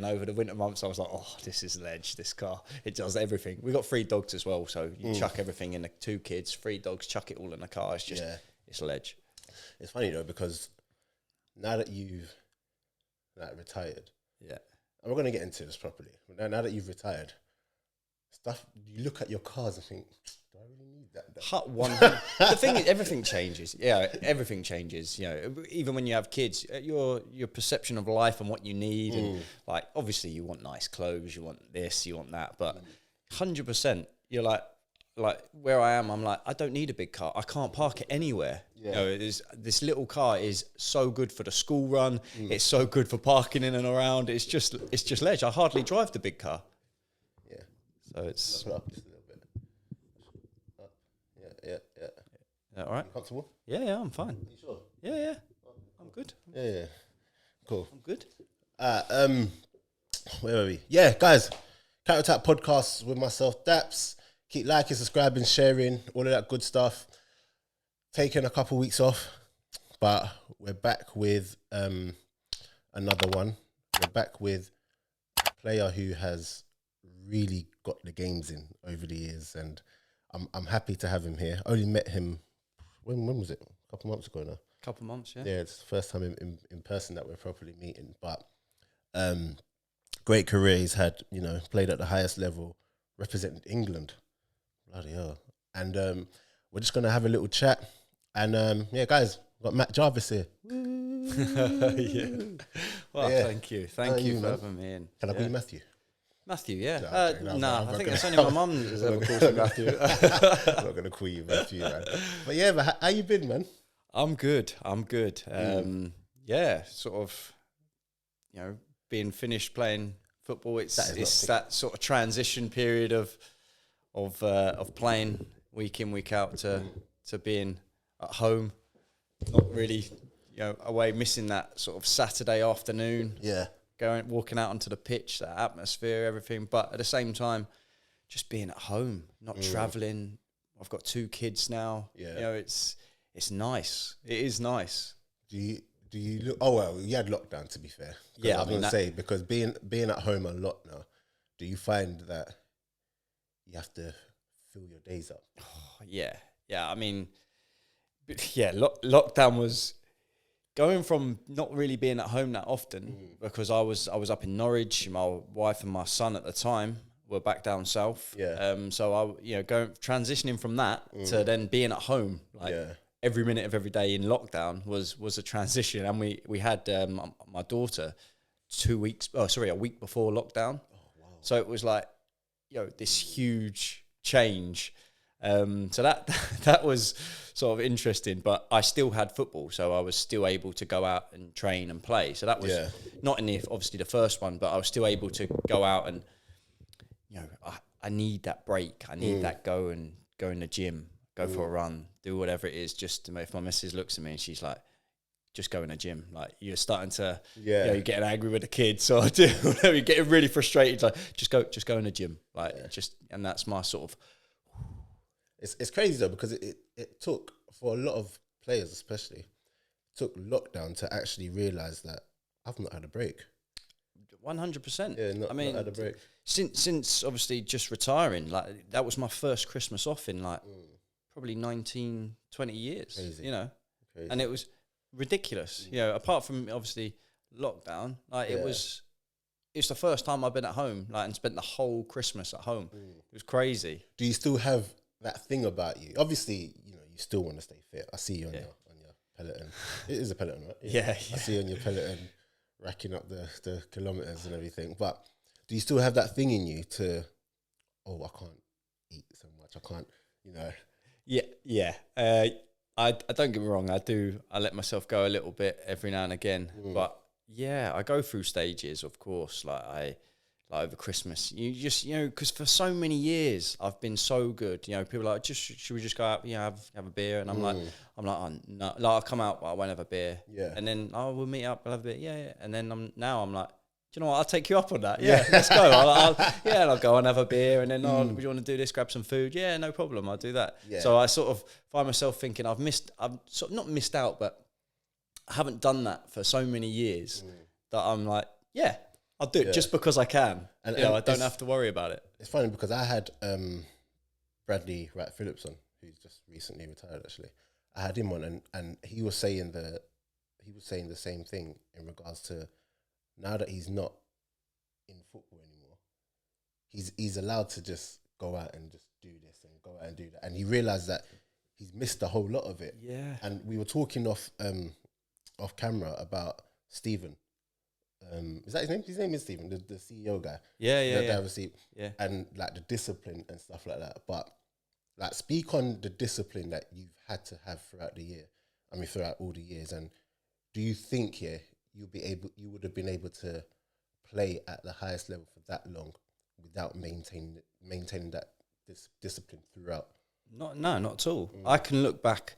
then over the winter months, I was like, oh, this is ledge, this car. It does everything. We got 3 dogs as well, so you chuck everything in the 2 kids, 3 dogs, chuck it all in the car. It's just, it's ledge. It's funny though, because now that you've retired, and we're going to get into this properly. Now that you've retired, you look at your cars and think, do I really need that? The thing is, everything changes. Yeah, everything changes. You know, even when you have kids, your perception of life and what you need, and like obviously you want nice clothes, you want this, you want that, but 100%, you're like where I am, I'm like, I don't need a big car. I can't park it anywhere. You know, this little car is so good for the school run. It's so good for parking in and around. It's just ledge. I hardly drive the big car. Yeah. So it's up just a little bit. Yeah. All right. You comfortable? Yeah, I'm fine. You sure? Yeah. I'm good. Yeah. Cool. I'm good. Where are we? Yeah, guys. Counter Attack Podcasts with myself, Daps. Keep liking, subscribing, sharing, all of that good stuff. Taking a couple weeks off, but we're back with another one. We're back with a player who has really got the games in over the years, and I'm happy to have him here. Only met him, when was it? A couple months ago now. Couple months, yeah. Yeah, it's the first time in person that we're properly meeting. But great career he's had, played at the highest level, represented England. Bloody hell. And we're just going to have a little chat. And yeah, guys, we've got Matt Jarvis here. Yeah. Well, thank you. Thank you for having me in. Can I call you Matthew? Matthew, yeah. I think it's only my mum that's ever called me Matthew. I'm not going to call you Matthew, man. But yeah, how you been, man? I'm good. Yeah, sort of, being finished playing football. It's that sort of transition period of playing week in, week out to being at home, not really, away, missing that sort of Saturday afternoon. Yeah. Walking out onto the pitch, that atmosphere, everything. But at the same time, just being at home, not travelling. I've got 2 kids now. Yeah. It's nice. It is nice. Do you look? Oh well, you had lockdown, to be fair. Yeah, I was going to say, because being at home a lot now, do you find that you have to fill your days up? Oh, yeah. I mean, lockdown was going from not really being at home that often because I was up in Norwich. My wife and my son at the time were back down south. Yeah. So I, transitioning from that to then being at home, every minute of every day in lockdown was a transition. And we had my daughter a week before lockdown. Oh, wow. So it was like, this huge change. So that was sort of interesting, but I still had football, so I was still able to go out and train and play. So that was not in obviously the first one, but I was still able to go out and, I need that break. I need that go in the gym, go for a run, do whatever it is. Just to, if my missus looks at me and she's like, just go in the gym. Like, you're starting to, you're getting angry with the kids, or you're getting really frustrated. Like, just go in the gym. Like, and that's my sort of. It's crazy though, because it took, for a lot of players especially, took lockdown to actually realise that I've not had a break. 100%. Yeah, not had a break. Since obviously just retiring, like that was my first Christmas off in probably 19, 20 years. Crazy. Crazy. And it was ridiculous. Apart from obviously lockdown, it was the first time I've been at home, and spent the whole Christmas at home. It was crazy. Do you still have that thing about you? Obviously, you still want to stay fit. I see you on your Peloton. It is a Peloton, right? Yeah. I see you on your Peloton racking up the kilometers and everything. But do you still have that thing in you to, I can't eat so much. I can't, Yeah. I don't get me wrong. I let myself go a little bit every now and again. But yeah, I go through stages, of course. Like over Christmas, you just, because for so many years I've been so good. People are like, should we just go out, have a beer? And I'm like, oh, no. Like, I'll come out, but I won't have a beer. Yeah. And then, we'll meet up, we'll have a beer. Yeah. And then I'm like, do you know what? I'll take you up on that. Yeah, let's go. I'll go and have a beer. And then, would you want to do this? Grab some food? Yeah, no problem. I'll do that. Yeah. So I sort of find myself thinking I've sort of not missed out, but I haven't done that for so many years that I'm like, I'll do it just because I can. And I don't have to worry about it. It's funny because I had Bradley Wright Phillips on, who's just recently retired. Actually, I had him on, and he was saying the same thing in regards to now that he's not in football anymore, he's allowed to just go out and just do this and go out and do that, and he realised that he's missed a whole lot of it. Yeah. And we were talking off camera about Stephen. Is that his name? His name is Stephen, the CEO guy. Yeah. And like the discipline and stuff like that. But like, speak on the discipline that you've had to have throughout the year. I mean, throughout all the years. And do you think, you would have been able to play at the highest level for that long without maintaining that discipline throughout? Not at all. I can look back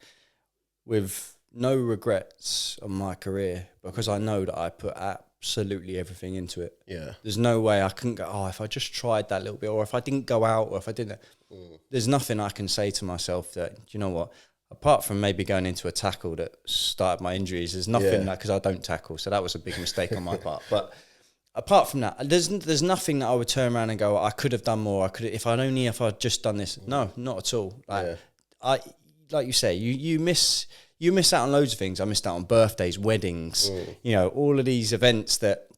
with no regrets on my career because I know that I put absolutely everything into it. Yeah. There's no way I couldn't go, if I just tried that little bit, or if I didn't go out, or if I didn't. There's nothing I can say to myself that, you know what, apart from maybe going into a tackle that started my injuries, there's nothing that, because I don't tackle, so that was a big mistake on my part. But apart from that, there's nothing that I would turn around and go, I could have done more. If I'd just done this. No, not at all. Like you say, you miss out on loads of things. I missed out on birthdays, weddings, all of these events that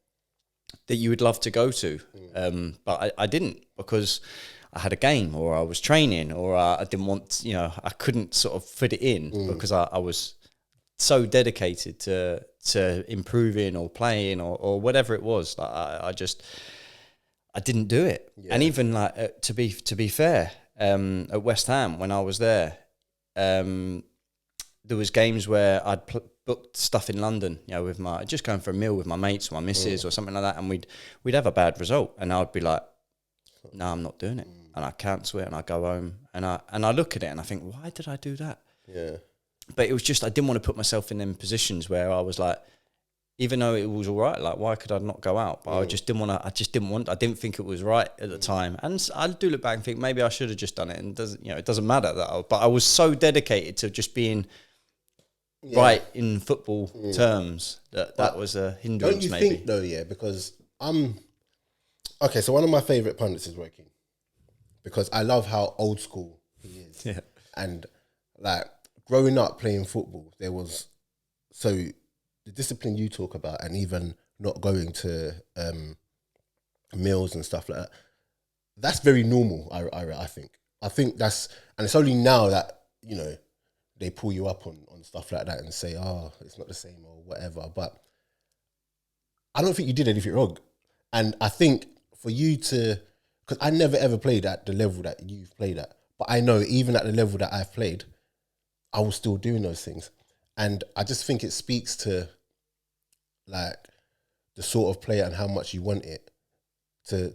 you would love to go to. But I didn't, because I had a game, or I was training, or I didn't want, I couldn't sort of fit it in because I was so dedicated to improving or playing or whatever it was. Like I didn't do it. Yeah. And even like to be fair, at West Ham when I was there, there was games where I'd booked stuff in London, with just going for a meal with my mates or my missus or something like that, and we'd have a bad result, and I'd be like, no, I'm not doing it, and I cancel it, and I go home, and I look at it and I think, why did I do that? Yeah. But it was just, I didn't want to put myself in them positions where I was like, even though it was all right, like, why could I not go out? But I didn't think it was right at the time. And I do look back and think maybe I should have just done it. And it doesn't matter but I was so dedicated to just being right in football terms that was a hindrance. Don't you think though, because okay, so one of my favourite pundits is working, because I love how old school he is. Yeah. And like, growing up playing football, there was, so the discipline you talk about, and even not going to meals and stuff like that, that's very normal, I think. I think that's, and it's only now that, they pull you up on stuff like that and say, it's not the same or whatever. But I don't think you did anything wrong. And I think for you to, because I never ever played at the level that you've played at, but I know even at the level that I've played, I was still doing those things. And I just think it speaks to like the sort of player and how much you want it to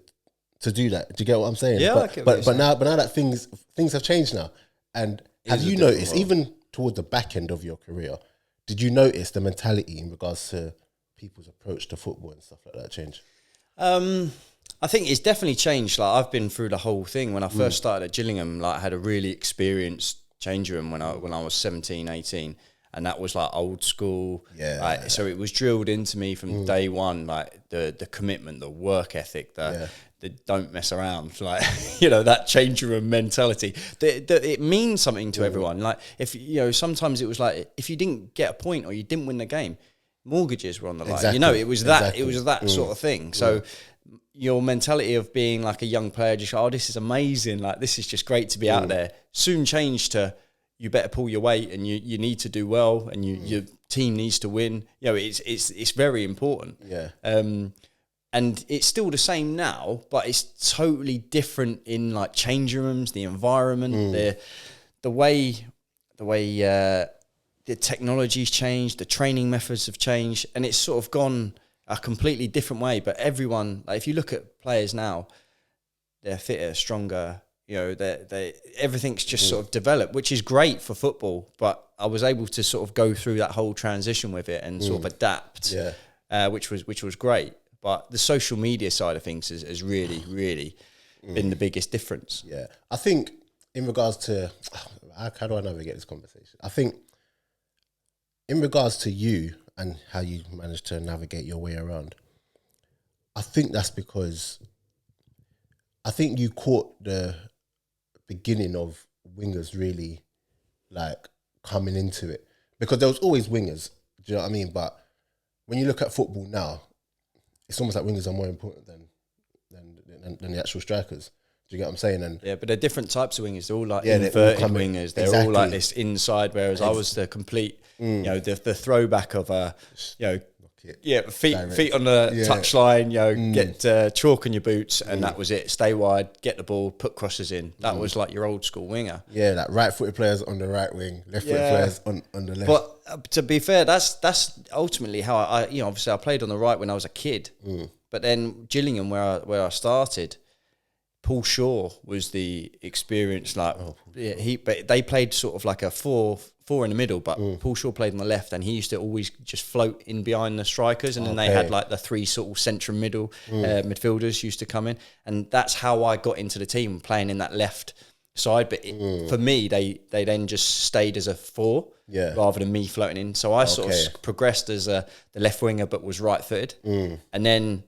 do that. Do you get what I'm saying? Yeah, but now that things have changed now. And have you noticed, even towards the back end of your career, did you notice the mentality in regards to people's approach to football and stuff like that change? I think it's definitely changed. Like, I've been through the whole thing. When I first started at Gillingham, like, I had a really experienced change room when I was 17, 18, and that was like old school. So it was drilled into me from day one, like the commitment, the work ethic, the don't mess around, like, that change room mentality. It means something to everyone. Like, if sometimes it was like, if you didn't get a point or you didn't win the game, mortgages were on the line. Exactly. It was that sort of thing. So your mentality of being like a young player, just, this is amazing, like, this is just great to be out there, soon changed to, you better pull your weight, and you need to do well, and your team needs to win. It's very important. Yeah. And it's still the same now, but it's totally different in like changing rooms, the environment, the way the technology's changed, the training methods have changed, and it's sort of gone a completely different way. But everyone, like, if you look at players now, they're fitter, stronger. Everything's just sort of developed, which is great for football. But I was able to sort of go through that whole transition with it and sort of adapt, which was great. But the social media side of things has really, really been the biggest difference. Yeah, I think in regards to, how do I navigate this conversation? I think in regards to you and how you managed to navigate your way around, I think that's because I think you caught the beginning of wingers really like coming into it, because there was always wingers. Do you know what I mean? But when you look at football now, it's almost like wingers are more important than the actual strikers. Do you get what I'm saying? And yeah, but they're different types of wingers. They're all like they're all inverted wingers. They're all like this inside, whereas I was the complete, you know, the throwback of feet on the touchline, get chalk on your boots, and that was it. Stay wide, get the ball, put crosses in. That was like your old school winger. Yeah, like right-footed players on the right wing, left-footed players on the left. But to be fair, that's ultimately how I obviously I played on the right when I was a kid. But then Gillingham, where I started, Paul Shaw was the experienced, but they played sort of like a four in the middle, but Paul Shaw played on the left, and he used to always just float in behind the strikers, and then they had like the three sort of central middle midfielders used to come in, and that's how I got into the team, playing in that left side. But for me, they then just stayed as a four rather than me floating in. So I sort of progressed as the left winger, but was right-footed, and then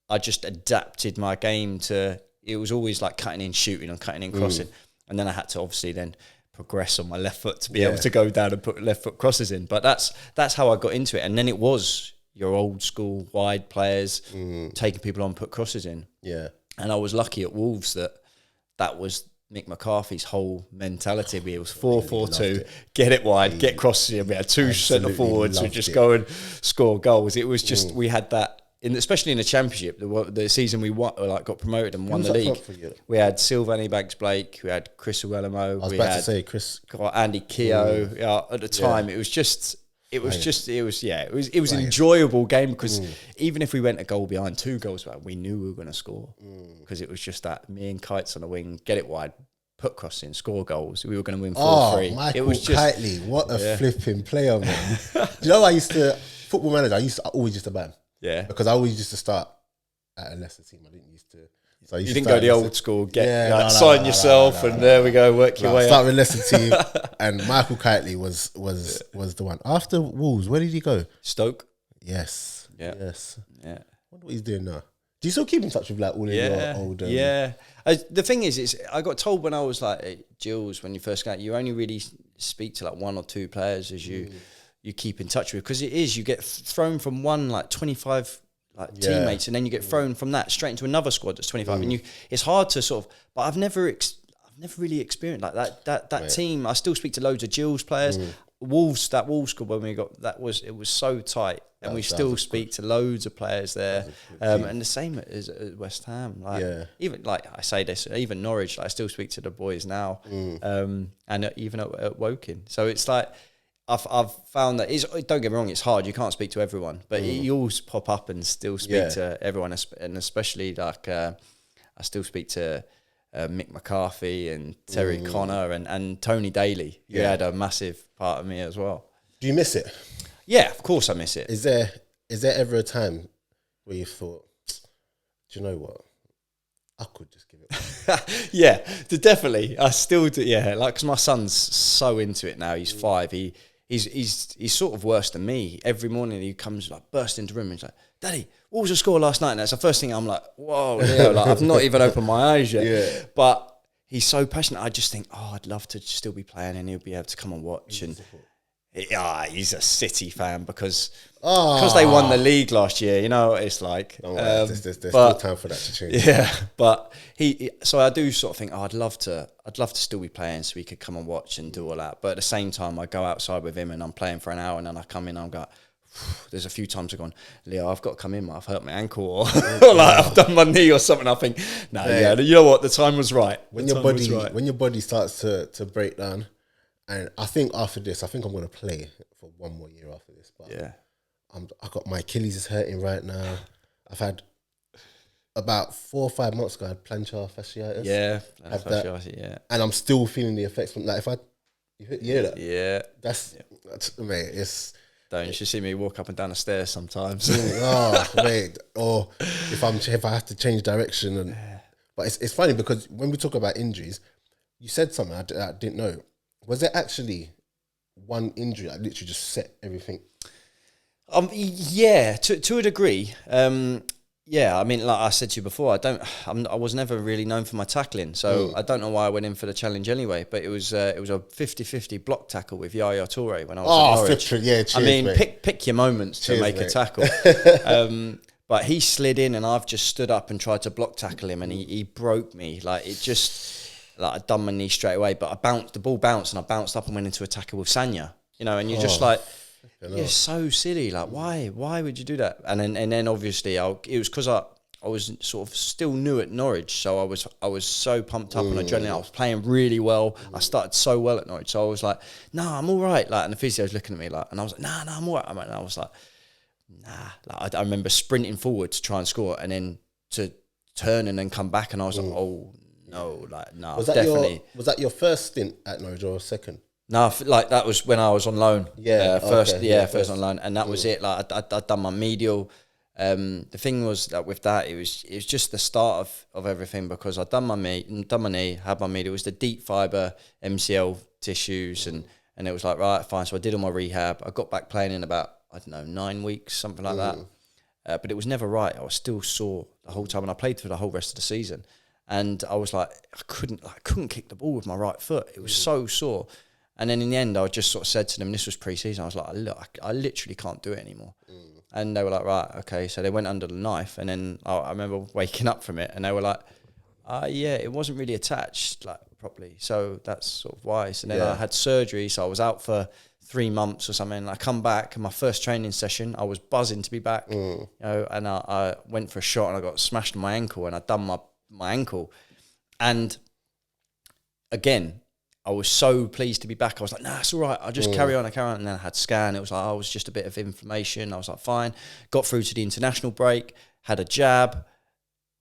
I just adapted my game to. It was always like cutting in, shooting, and cutting in, crossing. And then I had to obviously then progress on my left foot to be able to go down and put left foot crosses in. But that's how I got into it. And then it was your old school wide players taking people on, put crosses in. Yeah. And I was lucky at Wolves that was Mick McCarthy's whole mentality. It was 4-4-2, get it wide, get crosses in. We had two centre forwards who just go and score goals. It was just, we had that. Especially in the Championship, the season we won, got promoted and won the league, we had Sylvain Banks-Blake, we had Chris Uwelemo, I was about to say Chris, got Andy Keogh. At the time, it was an enjoyable game, because even if we went a goal behind, 2 goals behind, we knew we were going to score, because it was just that me and Kites on the wing, get it wide, put cross in, score goals. We were going to win 4-3. Michael Kitely, what a flipping player, man! Do you know Football Manager? I always used to ban. Yeah, because I always used to start at a lesser team. I didn't used to. So you didn't go the old school, sign yourself, and there we go, work your way. Start with lesser team, and Michael Kitely was the one. After Wolves, where did he go? Stoke. Yes. Yeah. Yes. Yeah. I wonder what he's doing now. Do you still keep in touch with like all of your old? The thing is, I got told when I was like at Gills, when you first got, you only really speak to like 1 or 2 players as you keep in touch with, because you get thrown from one like 25 teammates, and then you get thrown from that straight into another squad that's 25, and it's hard to sort of. But I've never really experienced like that team. I still speak to loads of Gills players. Wolves squad when we got it was so tight, and we still speak to loads of players there. And the same as at West Ham. Even like I say this, even Norwich, I still speak to the boys now, and even at Woking. So it's like. I've found that don't get me wrong, it's hard. You can't speak to everyone, but you always pop up and still speak to everyone, and especially like I still speak to Mick McCarthy and Terry Connor and Tony Daly. You had a massive part of me as well. Do you miss it? Yeah, of course I miss it. Is there ever a time where you thought, do you know what? I could just give it. Yeah, definitely. I still do. Yeah, like because my son's so into it now. He's 5. He's sort of worse than me. Every morning he comes like burst into the room and he's like, "Daddy, what was the score last night?" And that's the first thing I'm like, "Whoa!" Like I've not even opened my eyes yet. Yeah. But he's so passionate. I just think, I'd love to still be playing, and he'll be able to come and watch. And he's a City fan because they won the league last year. You know what it's like. There's still time for that to change. Yeah, but so I do sort of think, I'd love to still be playing, so he could come and watch and do all that. But at the same time, I go outside with him and I'm playing for an hour, and then I come in and I'm going, there's a few times I've gone, Leo, I've got to come in, I've hurt my ankle, or like I've done my knee or something. I think, you know what, the time was right. When your body starts to break down, and I think after this, I'm going to play for 1 more year after this. But I got my Achilles is hurting right now. I've had about 4 or 5 months ago, I had plantar fasciitis. And I'm still feeling the effects from that. You hear that? Yeah. That's mate, it's. Don't you should see me walk up and down the stairs sometimes. Mate. Or if I have to change direction, but it's funny because when we talk about injuries, you said something I didn't know. Was there actually one injury that literally just set everything? Yeah, to a degree. Yeah, I mean, like I said to you before, I was never really known for my tackling, so I don't know why I went in for the challenge anyway. But it was a 50-50 block tackle with Yaya Toure when I was at Norwich. Yeah, cheers, I mean, mate. pick your moments to make a tackle. But he slid in, and I've just stood up and tried to block tackle him, and he broke me. Like it just, like I'd done my knee straight away, but the ball bounced, and I bounced up and went into a tackle with Sanya. You know, and you're just like. You're so silly. Like, why would you do that? And then obviously, it was because I was sort of still new at Norwich, so I was so pumped up on adrenaline. I was playing really well. I started so well at Norwich, so I was like, "Nah, I'm all right." Like, and the physio was looking at me like, and I was like, "Nah, I'm all right." And I was like, "Nah." Like, I remember sprinting forward to try and score, and then to turn and then come back, and I was like, "Oh no!" Like, no, Was that your first stint at Norwich or second? No, like that was when I was on loan. First on loan, and that was it. Like I'd done my medial. The thing was that with that, it was just the start of everything because I'd done my knee, had my medial. It was the deep fibre MCL tissues, and it was like right, fine. So I did all my rehab. I got back playing in about 9 weeks, something like that. But it was never right. I was still sore the whole time, and I played for the whole rest of the season. And I was like, I couldn't kick the ball with my right foot. It was so sore. And then in the end, I just sort of said to them, this was pre-season, I was like, look, I literally can't do it anymore. And they were like, right, okay. So they went under the knife. And then I remember waking up from it and they were like, yeah, it wasn't really attached like properly. So that's sort of why. So then I had surgery. So I was out for 3 months or something. And I come back and my first training session, I was buzzing to be back. You know, and I went for a shot and I got smashed on my ankle and I'd done my ankle. And again, I was so pleased to be back. I was like, nah, it's all right. I'll just carry on. And then I had scan. It was like, it was just a bit of inflammation. I was like, fine. Got through to the international break, had a jab.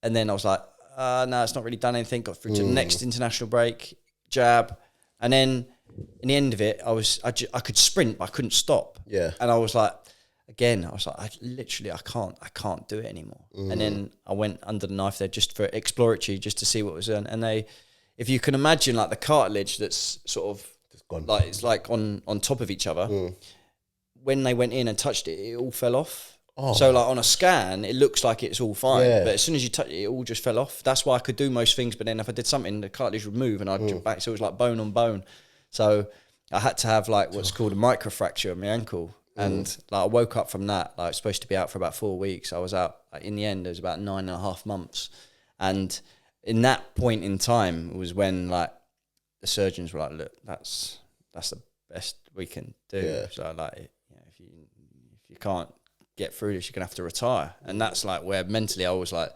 And then I was like, no, it's not really done anything. Got through to the next international break, jab. And then in the end of it, I could sprint, but I couldn't stop. Yeah. And I was like, I can't do it anymore. And then I went under the knife there just for exploratory, just to see what was in. And if you can imagine like the cartilage that's sort of like it's like on top of each other, when they went in and touched it, it all fell off. So like on a scan, it looks like it's all fine, but as soon as you touch it, it all just fell off. That's why I could do most things, but then if I did something, the cartilage would move and I'd jump back. So it was like bone on bone. So I had to have like what's called a microfracture on my ankle. And like I woke up from that, like I was supposed to be out for about 4 weeks. I was out, like, in the end, it was about 9.5 months. And in that point in time was when like the surgeons were like, look, that's the best we can do. Yeah. So like, you know, if you can't get through this, you're gonna have to retire. And that's like where mentally I was like,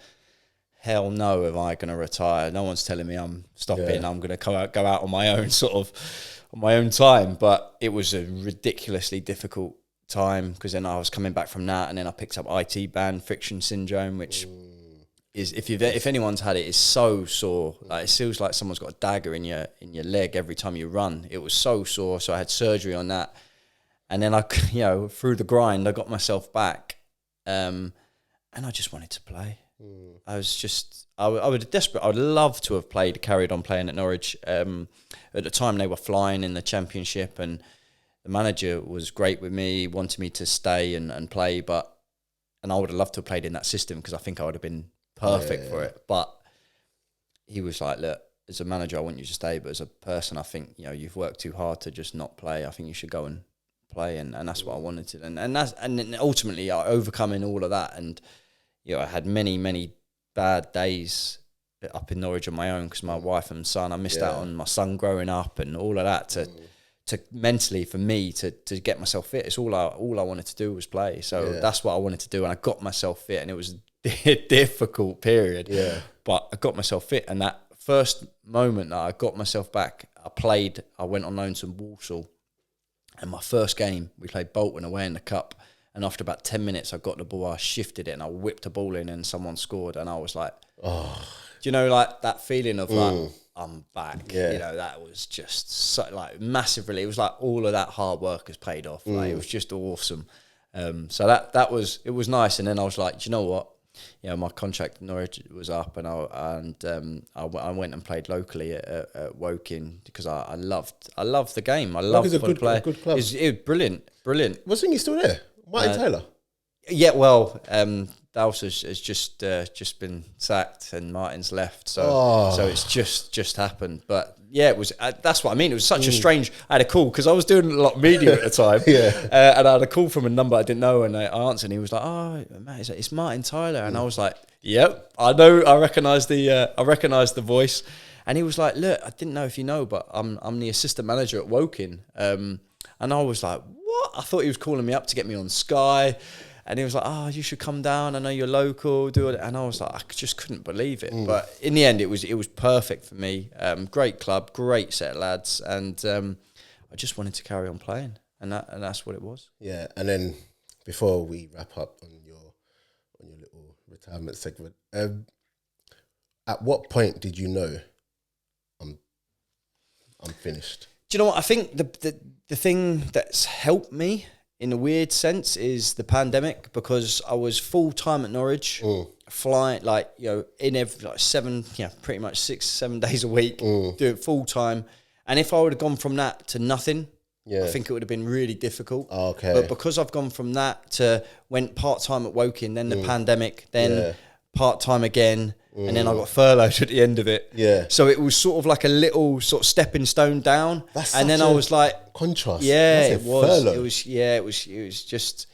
hell no, am I gonna retire? No one's telling me I'm stopping. I'm gonna go out on my own on my own time. But it was a ridiculously difficult time because then I was coming back from that, and then I picked up IT band friction syndrome, which is if anyone's had it, it's so sore. Like it feels like someone's got a dagger in your leg every time you run. It was so sore. So I had surgery on that, and then through the grind, I got myself back, and I just wanted to play. I was just I was desperate. I would love to have carried on playing at Norwich. At the time, they were flying in the Championship, and the manager was great with me, wanted me to stay and play, and I would have loved to have played in that system because I think I would have been perfect for it. But he was like, look, as a manager, I want you to stay, but as a person, I think, you've worked too hard to just not play. I think you should go and play, and that's what I wanted to. And then ultimately, I overcoming all of that, and I had many, many bad days up in Norwich on my own because my wife and son, I missed out on my son growing up and all of that to mentally for me to get myself fit. It's all I wanted to do was play. So that's what I wanted to do, and I got myself fit, and it was a difficult period. Yeah. But I got myself fit, and that first moment that I got myself back, I went on loan to Walsall, and my first game, we played Bolton away in the Cup, and after about 10 minutes, I got the ball, I shifted it, and I whipped a ball in, and someone scored, and I was like, do you know, like that feeling of like, I'm back. That was just so, like, massive relief. It was like all of that hard work has paid off. Like, it was just awesome. So that was, it was nice. And then I was like, do you know what? My contract at Norwich was up, and I went and played locally at Woking because I loved the game. I loved the play. Good club. It was brilliant. Wasn't he still there? Martin Taylor? Yeah, well, Daps has just been sacked and Martin's left, so it's just happened. But yeah, it was. That's what I mean. It was such a strange. I had a call because I was doing a lot of media at the time, and I had a call from a number I didn't know, and I answered. And he was like, "Oh, Matt, it's Martin Tyler," and I was like, "Yep, I know. I recognise the voice." And he was like, "Look, I didn't know if you know, but I'm the assistant manager at Woking." And I was like, "What?" I thought he was calling me up to get me on Sky. And he was like, "Oh, you should come down. I know you're local. Do it." And I was like, I just couldn't believe it. But in the end, it was perfect for me. Great club, great set of lads, and I just wanted to carry on playing, and that's what it was. Yeah, and then before we wrap up on your little retirement segment, at what point did you know I'm finished? Do you know what? I think the thing that's helped me in a weird sense is the pandemic, because I was full time at Norwich, flying in every pretty much 6-7 days a week, do it full time. And if I would have gone from that to nothing, I think it would have been really difficult. Okay. But because I've gone from that to went part time at Woking, then the pandemic, then part time again, and then I got furloughed at the end of it. Yeah. So it was sort of like a little sort of stepping stone down. And then I was like, contrast. Yeah, it was. Furlough. It was just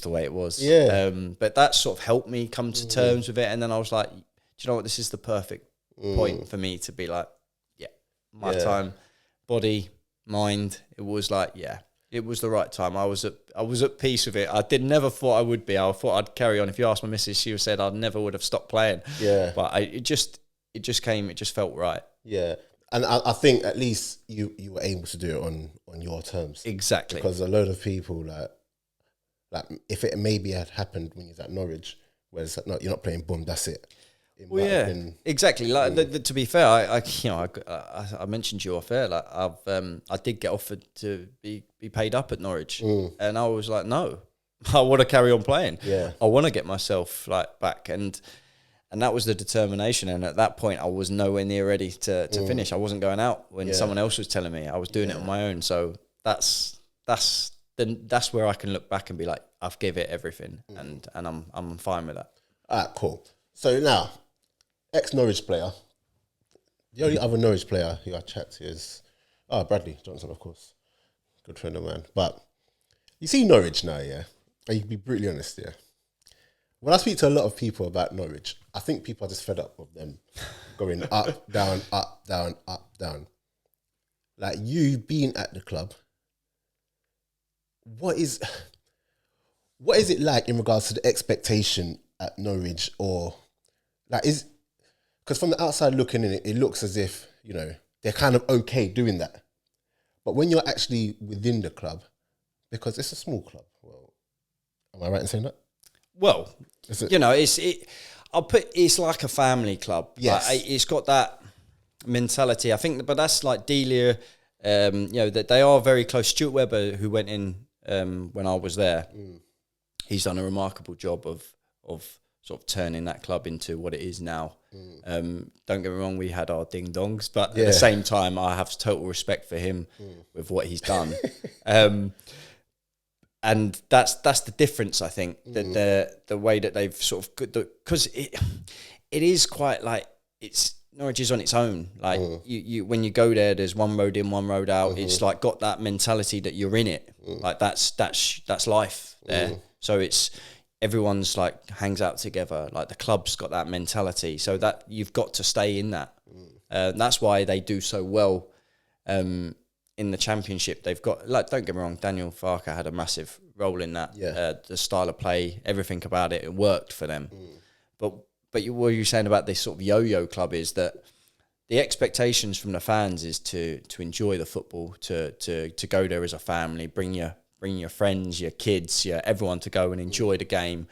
the way it was. Yeah. But that sort of helped me come to terms with it. And then I was like, do you know what? This is the perfect point for me to be like, my time, body, mind. It was like, it was the right time. I was at peace with it. I never thought I would be. I thought I'd carry on. If you asked my missus, she would have said I never would have stopped playing. Yeah. But it just came. It just felt right. Yeah. And I think at least you were able to do it on your terms. Exactly. Because a load of people like if it maybe had happened when you was at Norwich, where it's like, no, you're not playing, boom, that's it. Exactly. Like to be fair, I mentioned to you off air. Like I did get offered to be paid up at Norwich, and I was like, no, I want to carry on playing. Yeah, I want to get myself back, and that was the determination. And at that point, I was nowhere near ready to finish. I wasn't going out when someone else was telling me. I was doing it on my own. So that's where I can look back and be like, I've give it everything, and I'm fine with that. All right, cool. So now, ex-Norwich player. The only other Norwich player who I chat to is Bradley Johnson, of course. Good friend of mine. But you see Norwich now, yeah? And you can be brutally honest, yeah? When I speak to a lot of people about Norwich, I think people are just fed up of them going up, down, up, down, up, down. Like, you being at the club, what is it like in regards to the expectation at Norwich, or like because from the outside looking in, it looks as if, they're kind of okay doing that. But when you're actually within the club, because it's a small club, well, am I right in saying that? Well, it's like a family club. Yes. Like, it's got that mentality. I think, but that's like Delia, that they are very close. Stuart Webber, who went in when I was there, he's done a remarkable job of sort of turning that club into what it is now. Don't get me wrong, we had our ding-dongs, but at the same time, I have total respect for him with what he's done. And that's the difference, I think, that the way that they've sort of... Because it is quite like... Norwich is on its own. Like, you when you go there, there's one road in, one road out. It's like got that mentality that you're in it. Like, that's life there. So it's... Everyone's like hangs out together. Like the club's got that mentality, so that you've got to stay in that. That's why they do so well in the Championship. They've got, like, don't get me wrong, Daniel Farker had a massive role in that. The style of play, everything about it worked for them. But what you're saying about this sort of yo-yo club is that the expectations from the fans is to enjoy the football, to go there as a family, bring your friends, your kids, everyone to go and enjoy the game.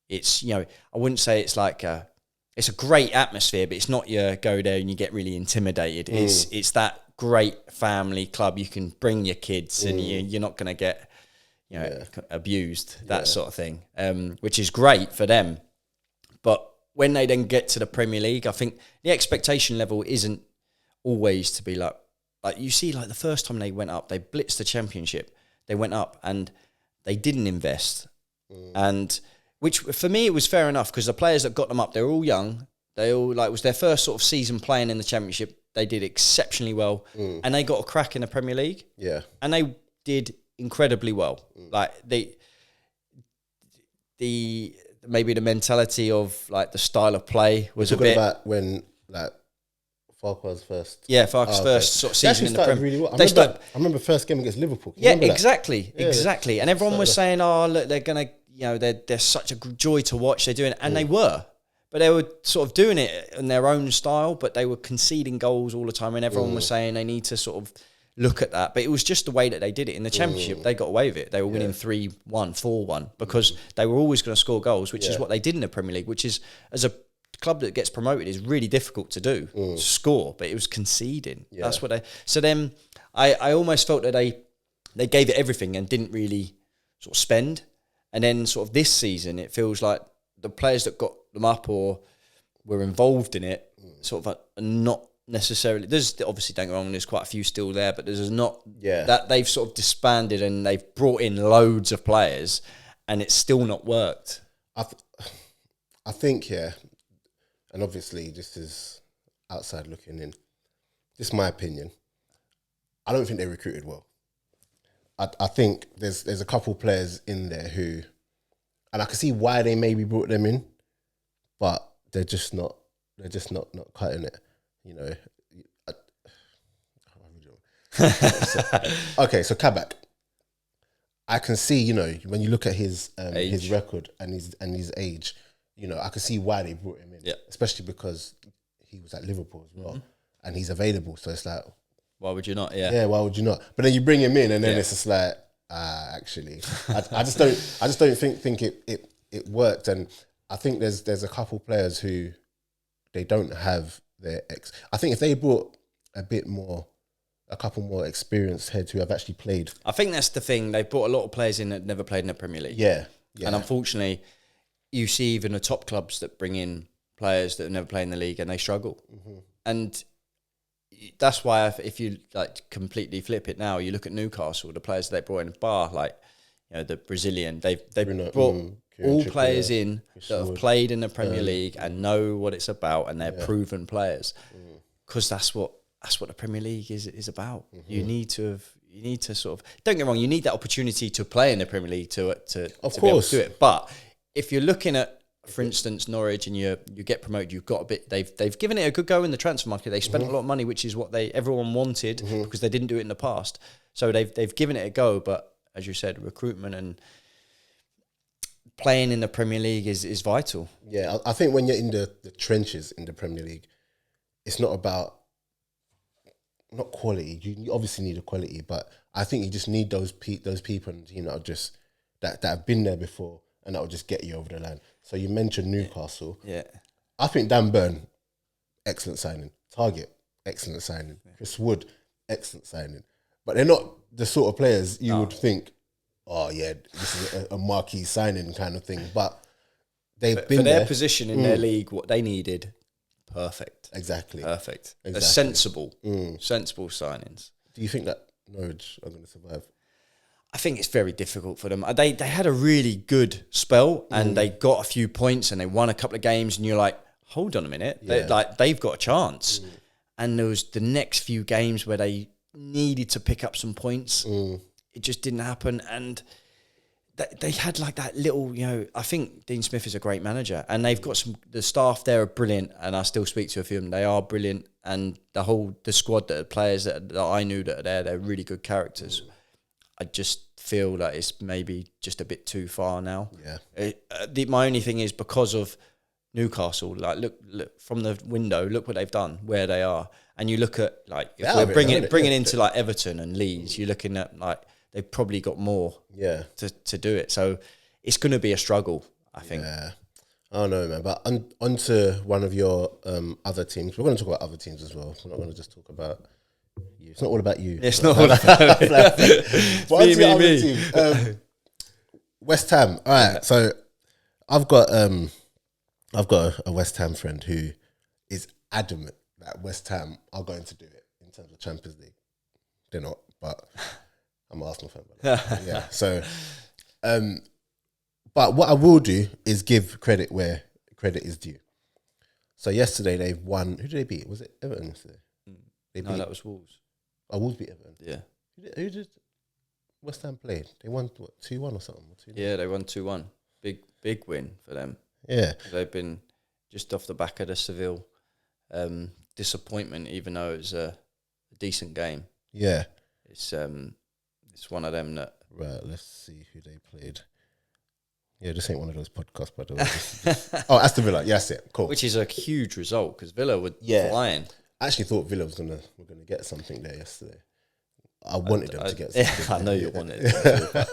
It's, I wouldn't say it's like it's a great atmosphere, but it's not you go there and you get really intimidated. It's that great family club. You can bring your kids and you're not going to get, abused, that sort of thing, which is great for them. But when they then get to the Premier League, I think the expectation level isn't always to be like you see, like the first time they went up, they blitzed the Championship. They went up and they didn't invest. And which for me it was fair enough because the players that got them up, they were all young. They all it was their first sort of season playing in the Championship. They did exceptionally well, and they got a crack in the Premier League. Yeah, and they did incredibly well. Like the maybe the mentality of like the style of play was a bit. About when like Farquhar's first. Yeah, Farquhar's first sort of season in the Premier League. Really well. I remember first game against Liverpool. Yeah, exactly. And everyone was saying, "Oh, look, they're gonna, they're such a joy to watch. They're doing it," and they were. But they were sort of doing it in their own style, but they were conceding goals all the time, and everyone was saying they need to sort of look at that. But it was just the way that they did it. In the Championship, they got away with it. They were winning 3-1, 4-1, because they were always going to score goals, which is what they did in the Premier League, which is, as a club that gets promoted, is really difficult to do, to score, but it was conceding. Yeah. That's what they... So then I almost felt that they gave it everything and didn't really sort of spend. And then sort of this season, it feels like the players that got them up or were involved in it sort of are not necessarily... There's obviously, don't get me wrong, there's quite a few still there, but there's not... That they've sort of disbanded and they've brought in loads of players and it's still not worked. I think, and obviously this is outside looking in, this is my opinion, I don't think they recruited well. I think there's a couple players in there who... And I can see why they maybe brought them in, but they're just not cutting it, So Kabak, I can see, when you look at his record and his age, I can see why they brought him in, especially because he was at Liverpool as well, and he's available. So it's like, why would you not? Yeah, why would you not? But then you bring him in, and then it's just like, actually, I just don't think it worked. And I think there's a couple players who they don't have their I think if they brought a couple more experienced heads who have actually played. I think that's the thing. They brought a lot of players in that never played in the Premier League. Yeah. And unfortunately, you see even the top clubs that bring in players that have never played in the league and they struggle. And that's why if you completely flip it now, you look at Newcastle, the players they brought in, the Brazilian, they've brought all players in that have played in the Premier League and know what it's about, and they're proven players, because that's what the Premier League is about. You need to sort of, don't get me wrong, you need that opportunity to play in the Premier League to be able to do it. But if you're looking at, for instance, Norwich, and you get promoted, you've got a bit. They've given it a good go in the transfer market. They spent a lot of money, which is what everyone wanted, because they didn't do it in the past. So they've given it a go. But as you said, recruitment and playing in the Premier League is vital. Yeah, I think when you're in the trenches in the Premier League, it's not about not quality. You obviously need a quality, but I think you just need those people, just that have been there before, and that will just get you over the line. So you mentioned Newcastle. Yeah. I think Dan Burn, excellent signing. Target, excellent signing. Chris Wood, excellent signing. But they're not the sort of players you would think, oh yeah, this is a marquee signing kind of thing. But they've been for their there. position in their league, what they needed, perfect. Exactly. Perfect. Sensible signings. Do you think that Norwich are going to survive? I think it's very difficult for them. They had a really good spell and they got a few points and they won a couple of games, and you're like, hold on a minute. They've got a chance. And there was the next few games where they needed to pick up some points. It just didn't happen. And they had like that little, I think Dean Smith is a great manager, and they've got the staff there are brilliant, and I still speak to a few of them. They are brilliant. And the squad, that players that I knew that are there, they're really good characters. I just feel that it's maybe just a bit too far now. Yeah. My only thing is because of Newcastle. Like, look from the window. Look what they've done, where they are, and you look at if we're bringing into like Everton and Leeds. You're looking at they've probably got more. Yeah. To do it, so it's going to be a struggle, I think. Yeah. I don't know, man. But on to one of your other teams. We're going to talk about other teams as well. We're not going to just talk about you. It's not all about you. It's not all about me. West Ham. All right. So I've got a West Ham friend who is adamant that West Ham are going to do it in terms of Champions League. They're not, but I'm an Arsenal fan. Yeah. So, But what I will do is give credit where credit is due. So yesterday they won. Who did they beat? Was it Everton yesterday? No, that was Wolves. Oh, Wolves beat Everton. Yeah. Who did West Ham played? They won, what, 2-1 or something? Or 2-0? Yeah, they won 2-1. Big win for them. Yeah. They've been just off the back of the Seville disappointment, even though it was a decent game. Yeah. It's one of them that... Right, let's see who they played. Yeah, this ain't one of those podcasts, by the way. Oh, Aston Villa. Yeah, that's it. Cool. Which is a huge result, because Villa were flying. I actually thought Villa were gonna get something there yesterday. I wanted them to get something. Yeah, I know you wanted them to.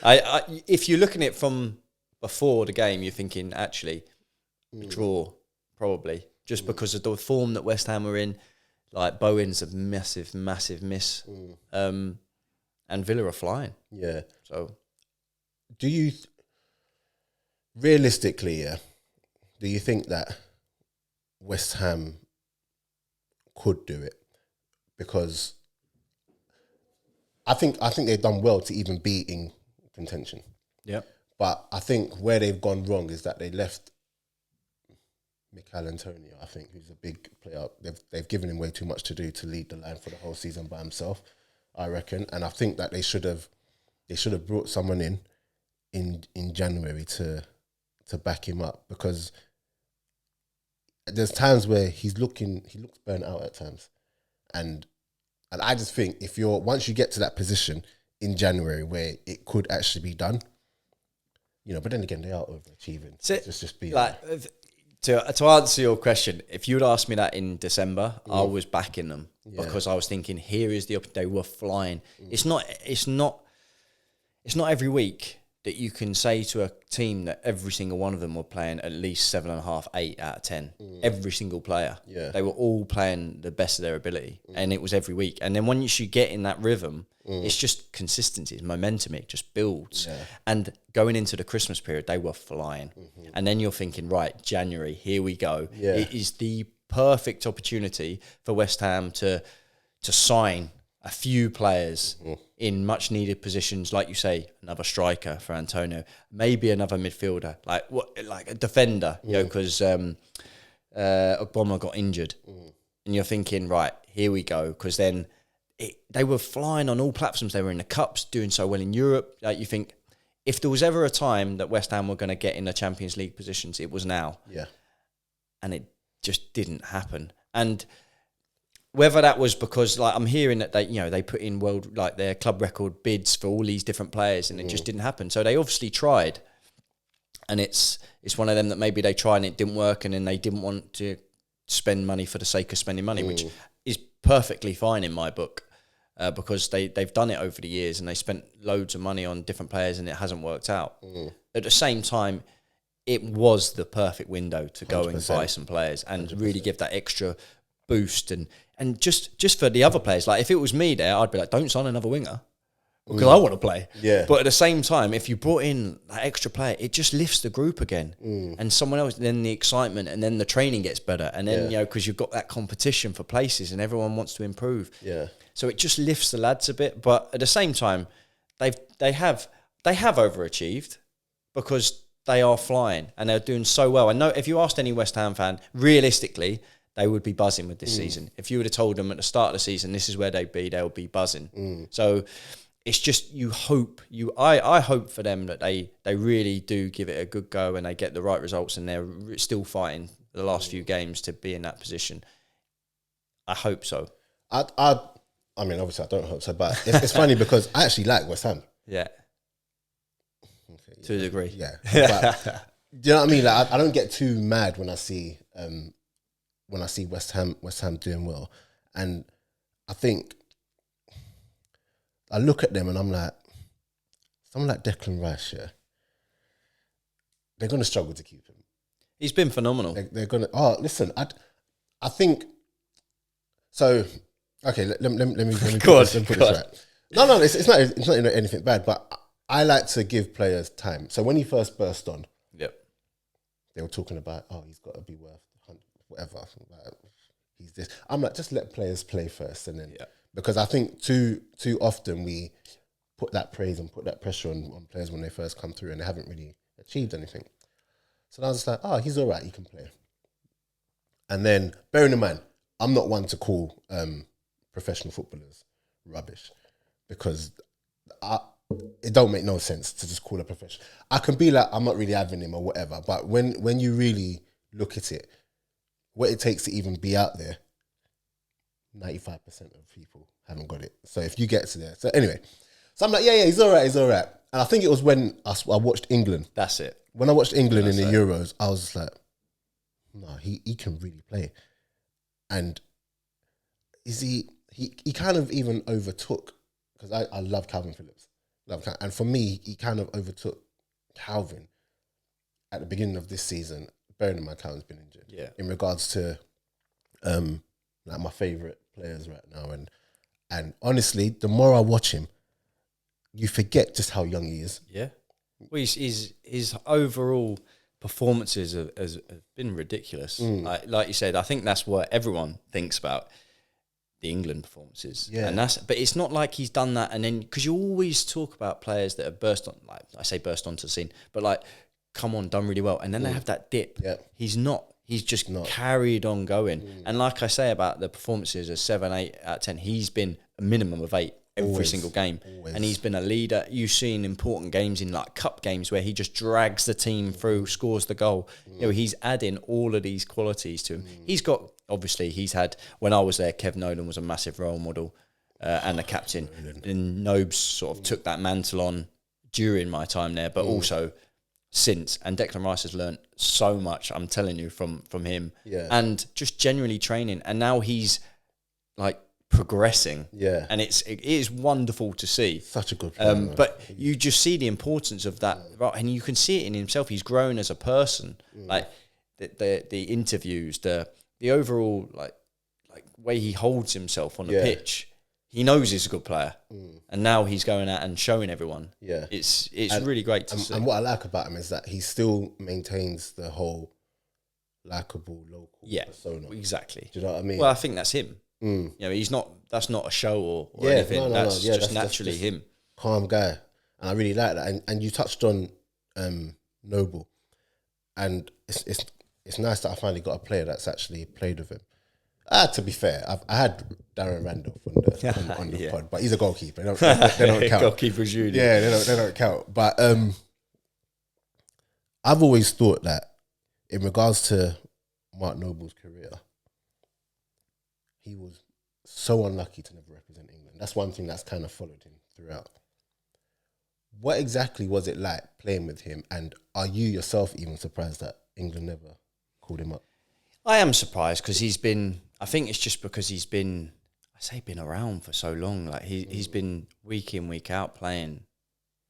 But if you're looking at it from before the game, you're thinking, actually, draw, probably. Just because of the form that West Ham were in. Like, Bowen's a massive, massive miss. And Villa are flying. Yeah. So, do you... realistically, yeah, do you think that West Ham could do it? Because I think they've done well to even be in contention. yeah. But I think where they've gone wrong is that they left Mikel Antonio, I think, who's a big player. They've given him way too much to do to lead the line for the whole season by himself, I reckon. And I think that they should have brought someone in January to back him up, because there's times where he looks burnt out at times, and I just think once you get to that position in January where it could actually be done, but then again they are overachieving. So, just be like to answer your question, if you'd asked me that in December, I was backing them because I was thinking, here is the opportunity. They were flying. It's not every week that you can say to a team that every single one of them were playing at least 7.5, 8 out of 10. Every single player. Yeah. They were all playing the best of their ability. And it was every week. And then once you get in that rhythm, it's just consistency, it's momentum, it just builds. Yeah. And going into the Christmas period, they were flying. And then you're thinking, right, January, here we go. Yeah. It is the perfect opportunity for West Ham to sign a few players in much needed positions, like you say, another striker for Antonio, maybe another midfielder, like a defender, because Ogbonna got injured, and you're thinking, right, here we go, because then they were flying on all platforms. They were in the cups, doing so well in Europe. Like, you think, if there was ever a time that West Ham were going to get in the Champions League positions, it was now. Yeah, and it just didn't happen. And whether that was because, like, I'm hearing that they put in their club record bids for all these different players, and it just didn't happen. So they obviously tried, and it's one of them that maybe they tried and it didn't work, and then they didn't want to spend money for the sake of spending money, which is perfectly fine in my book, because they've done it over the years and they spent loads of money on different players and it hasn't worked out. At the same time, it was the perfect window to go 100%. And buy some players and 100%. Really give that extra boost and just for the other players. Like, if it was me there, I'd be like, don't sign another winger because I want to play. Yeah. But at the same time, if you brought in that extra player, it just lifts the group again. And someone else, then the excitement, and then the training gets better. And then, because you've got that competition for places and everyone wants to improve. Yeah. So it just lifts the lads a bit. But at the same time, they have overachieved because they are flying and they're doing so well. I know if you asked any West Ham fan, realistically, they would be buzzing with this season. If you would have told them at the start of the season, this is where they'd be, they'll be buzzing. So it's just, I hope for them that they really do give it a good go and they get the right results and they're still fighting the last few games to be in that position. I hope so. I mean, obviously I don't hope so, but it's funny because I actually like West Ham. Yeah. Okay, to a degree. Yeah. But, do you know what I mean? Like, I don't get too mad when I see West Ham doing well. And I think I look at them and I'm like, someone like Declan Rice, they're going to struggle to keep him. He's been phenomenal. They're going to. Listen, I think. So, okay, let me put this right. No, it's not anything bad, but I like to give players time. So when he first burst on, they were talking about, he's got to be worth whatever. He's this. I'm like, just let players play first, and then because I think too often we put that praise and put that pressure on players when they first come through and they haven't really achieved anything. So I was just like, oh, he's all right, he can play. And then, bearing in mind, I'm not one to call professional footballers rubbish, because it don't make no sense to just call a professional. I can be like, I'm not really having him or whatever, but when you really look at it, what it takes to even be out there, 95% of people haven't got it. So if you get to there, so anyway, so I'm like, yeah, he's all right. And I think it was when I watched England. That's it. When I watched England in the Euros, I was just like, no, he can really play. And he kind of even overtook, because I love Calvin Phillips. And for me, he kind of overtook Calvin at the beginning of this season, bearing in mind Calvin's been injured. Yeah. In regards to like my favourite players right now. And honestly, the more I watch him, you forget just how young he is. Yeah. Well, his overall performances have been ridiculous. Like you said, I think that's what everyone thinks about the England performances. Yeah. But it's not like he's done that and then, because you always talk about players that have burst onto the scene, but like, come on, done really well. And then they have that dip. Yeah. He's not. He's just carried on going. And like I say about the performances of 7, 8 out of 10, he's been a minimum of 8 every single game. Always. And he's been a leader. You've seen important games in like cup games where he just drags the team through, scores the goal. You know, he's adding all of these qualities to him. He's got, obviously, he's had, when I was there, Kev Nolan was a massive role model and the captain. And Nobes sort of took that mantle on during my time there, but also since. And Declan Rice has learnt so much, I'm telling you, from him. Yeah. And just generally training. And now he's like progressing. Yeah. And it is wonderful to see. Such a good player. But you just see the importance of that. Right? And you can see it in himself. He's grown as a person. Like the interviews, the overall like way he holds himself on the pitch. He knows he's a good player, and now he's going out and showing everyone. Yeah, it's really great to see. And what I like about him is that he still maintains the whole likable local persona. Exactly. Do you know what I mean? Well, I think that's him. You know, he's not. That's not a show or anything. That's just naturally him. Calm guy, and I really like that. And you touched on Noble, and it's nice that I finally got a player that's actually played with him. To be fair, I had Darren Randolph on the pod, but he's a goalkeeper. They don't count. Goalkeeper's union. Yeah, they don't count. But I've always thought that in regards to Mark Noble's career, he was so unlucky to never represent England. That's one thing that's kind of followed him throughout. What exactly was it like playing with him? And are you yourself even surprised that England never called him up? I am surprised because I think it's just because he's been around for so long. Like he's been week in, week out playing,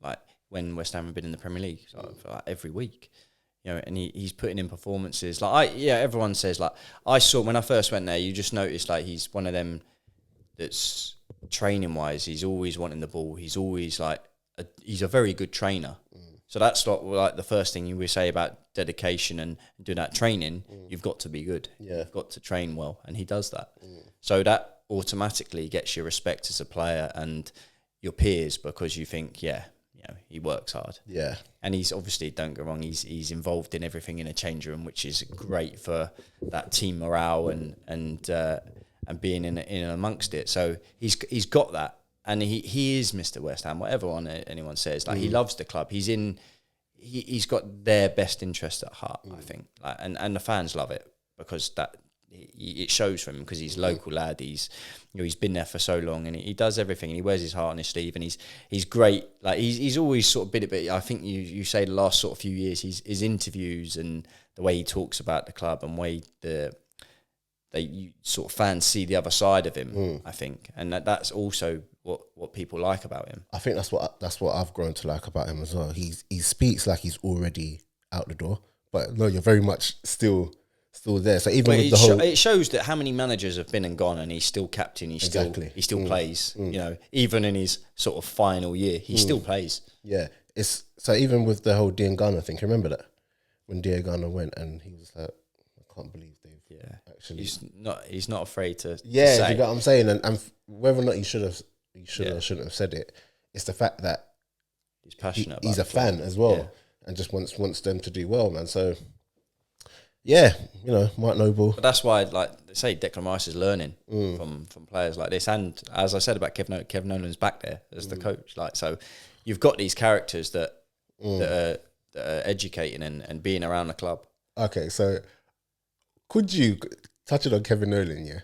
like when West Ham have been in the Premier League for like every week, you know. And he's putting in performances. Everyone says like I saw when I first went there. You just noticed like he's one of them that's training wise. He's always wanting the ball. He's always like he's a very good trainer. So that's like the first thing you would say about dedication and doing that training. You've got to be good. Yeah. You've got to train well, and he does that. So that automatically gets your respect as a player and your peers because you think, he works hard. Yeah. And he's obviously, don't get wrong, he's involved in everything in a change room, which is great for that team morale and being in amongst it. So he's got that. And he is Mr. West Ham, whatever anyone says. Like he loves the club. He's got their best interest at heart, I think. Like, and the fans love it because it shows from him because he's a local lad. He's been there for so long and he does everything. And he wears his heart on his sleeve and he's great. Like he's always sort of been a bit. I think you say the last sort of few years, his interviews and the way he talks about the club and way you sort of fans see the other side of him, I think. And that's also what people like about him. I think that's what I've grown to like about him as well. He speaks like he's already out the door, but no, you're very much still there. So even with the whole, it shows that how many managers have been and gone, and he's still captain. He still plays. You know, even in his sort of final year, he still plays. Yeah, it's so even with the whole Diangana thing. Remember that when Diangana went and he was like, I can't believe they've actually. He's not afraid to. Yeah, say. You know what I'm saying, and whether or not he should have or shouldn't have said it, it's the fact that he's passionate. He's a fan as well, and just wants them to do well, man. So yeah, you know, Mark Noble. But that's why, like they say, Declan Rice is learning from players like this. And as I said about Kev Nolan's back there as the coach. Like, so you've got these characters that are educating and being around the club. Okay, so could you touch it on Kevin Nolan? Yeah,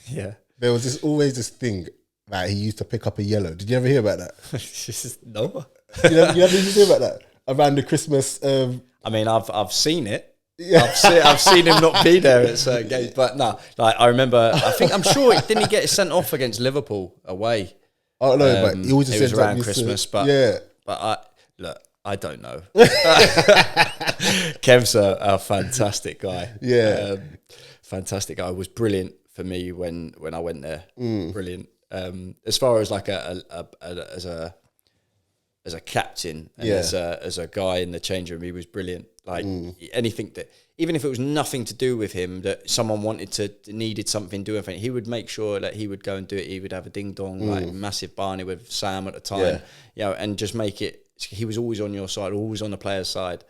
yeah. There was always this thing that he used to pick up a yellow. Did you ever hear about that? No. You never hear about that around the Christmas. I mean, I've seen it. Yeah. I've seen him not be there at certain games, but no. Like I remember, I'm sure didn't he get sent off against Liverpool away? Oh no, but he always it was around Christmas. But I don't know. Kev's a fantastic guy. Yeah, fantastic guy. Was brilliant for me when I went there. Brilliant. As far as like as a captain and as a guy in the change room, he was brilliant. Like anything that, even if it was nothing to do with him, that someone needed something doing for him, he would make sure that he would go and do it. He would have a ding dong, like massive Barney with Sam at the time, and just make it. He was always on your side, always on the player's side,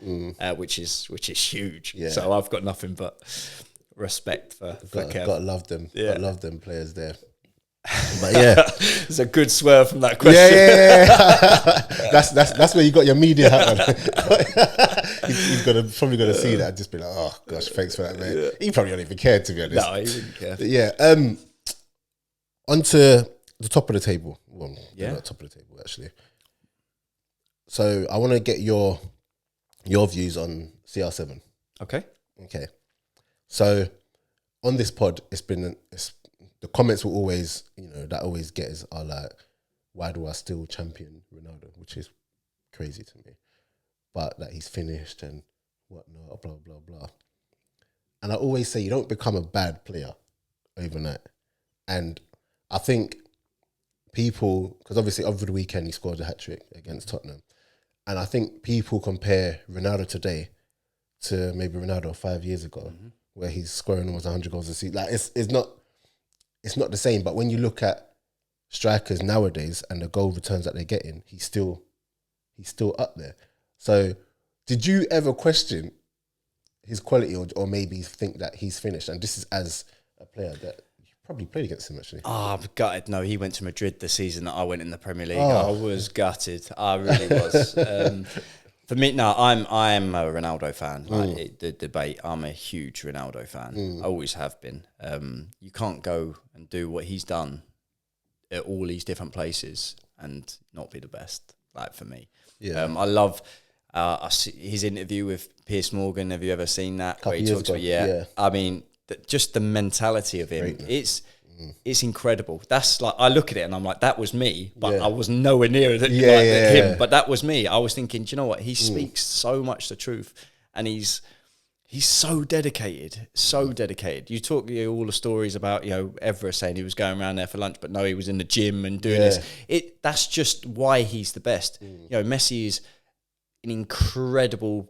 which is huge. Yeah. So I've got nothing but respect for Kev. Gotta love them. Yeah. Gotta love them players there. But yeah, it's a good swerve from that question. Yeah. that's where you got your media hat on. He's probably gonna see that and just be like, oh gosh, thanks for that, mate. Yeah. He probably don't even care, to be honest. No, he wouldn't care. But yeah. Onto the top of the table. Well, not top of the table actually. So I want to get your views on CR7. Okay. So on this pod, the comments will always, are like, why do I still champion Ronaldo? Which is crazy to me. But that he's finished and whatnot, blah, blah, blah. And I always say you don't become a bad player overnight. And I think people, because obviously over the weekend he scored a hat-trick against Tottenham. And I think people compare Ronaldo today to maybe Ronaldo 5 years ago, where he's scoring almost 100 goals a season. Like it's not the same. But when you look at strikers nowadays and the goal returns that they're getting, he's still up there. So did you ever question his quality or maybe think that he's finished? And this is as a player that you probably played against him actually. Oh, I'm gutted. No, he went to Madrid the season that I went in the Premier League. I was gutted. I really was. For me, no, I'm a Ronaldo fan. Like the debate, I'm a huge Ronaldo fan. I always have been. You can't go and do what he's done at all these different places and not be the best. Like for me, I love his interview with Piers Morgan. Have you ever seen that? Where he talks about, I mean, just the mentality of him. It's incredible. That's like, I look at it and I'm like, that was me, but I was nowhere near him. But that was me. I was thinking, do you know what? He speaks so much the truth, and he's so dedicated, so dedicated. You talk all the stories about Everest saying he was going around there for lunch, but no, he was in the gym and doing this. That's just why he's the best. Messi is an incredible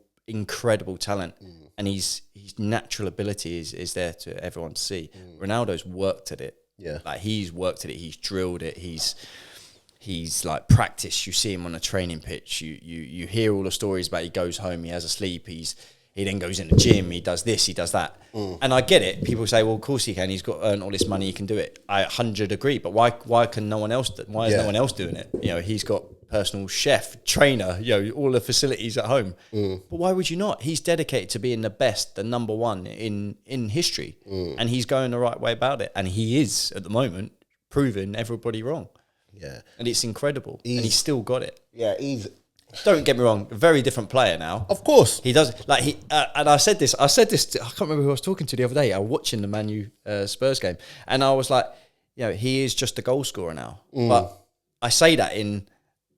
talent, and his natural ability is there to everyone to see. Ronaldo's worked at it. Like he's worked at it. He's drilled it. He's like practiced. You see him on a training pitch. You hear all the stories about he goes home, he has a sleep. He then goes in the gym. He does this. He does that. And I get it. People say, well, of course he can. He's got earned all this money. He can do it. I 100 agree. But why can no one else? Why is no one else doing it? He's got personal chef, trainer, all the facilities at home. But why would you not? He's dedicated to being the best, the number one in history. And he's going the right way about it. And he is, at the moment, proving everybody wrong. Yeah. And it's incredible. And he's still got it. Yeah, he's... Don't get me wrong, a very different player now. Of course. He does, and I said this, I can't remember who I was talking to the other day. I was watching the Man U Spurs game, and I was like, he is just a goal scorer now. But I say that in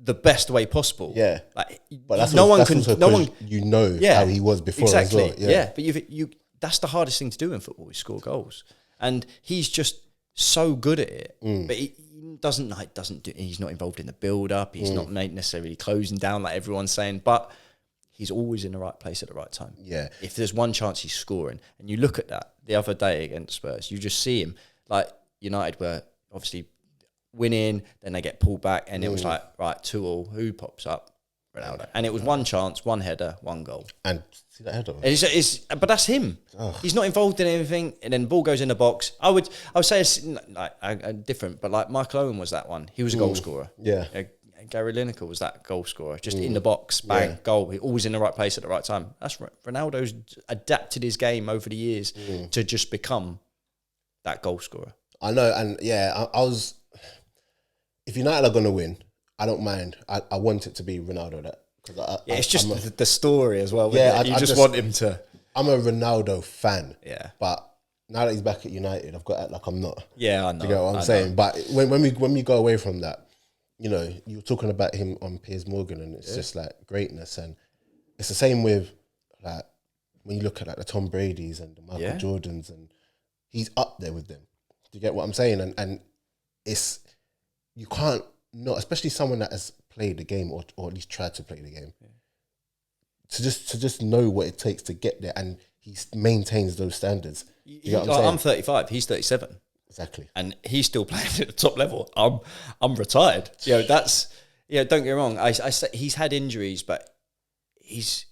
the best way possible. Yeah. Like, but how he was before as well. Yeah. But that's the hardest thing to do in football, is score goals. And he's just so good at it. But he's not involved in the build-up. He's not necessarily closing down like everyone's saying, but he's always in the right place at the right time. Yeah. If there's one chance he's scoring, and you look at that the other day against Spurs, you just see him, like United were obviously winning, then they get pulled back, and it was like, right, 2-2, who pops up? Ronaldo. And it was one chance, one header, one goal. And see that header? But that's him. Oh. He's not involved in anything, and then the ball goes in the box. I would say it's like different, but like Michael Owen was that one. He was a goal scorer. Yeah. Gary Lineker was that goal scorer, just in the box, bang, goal. He always in the right place at the right time. That's Ronaldo's adapted his game over the years to just become that goal scorer. I know, and I was. If United are going to win, I don't mind. I want it to be Ronaldo. It's just the story as well. Yeah, you just want him to. I'm a Ronaldo fan. Yeah, but now that he's back at United, I've got to act like I'm not. Yeah, I know. You know what I'm saying? But when we go away from that, you know, you were talking about him on Piers Morgan, and it's just like greatness, and it's the same with like when you look at like the Tom Brady's and the Michael Jordans, and he's up there with them. Do you get what I'm saying? And it's you can't not, especially someone that has played the game or at least tried to play the game, to just know what it takes to get there, and he maintains those standards. You know what I'm saying? I'm 35. He's 37. Exactly. And he's still playing at the top level. I'm retired. You know, don't get me wrong. I say he's had injuries, but he's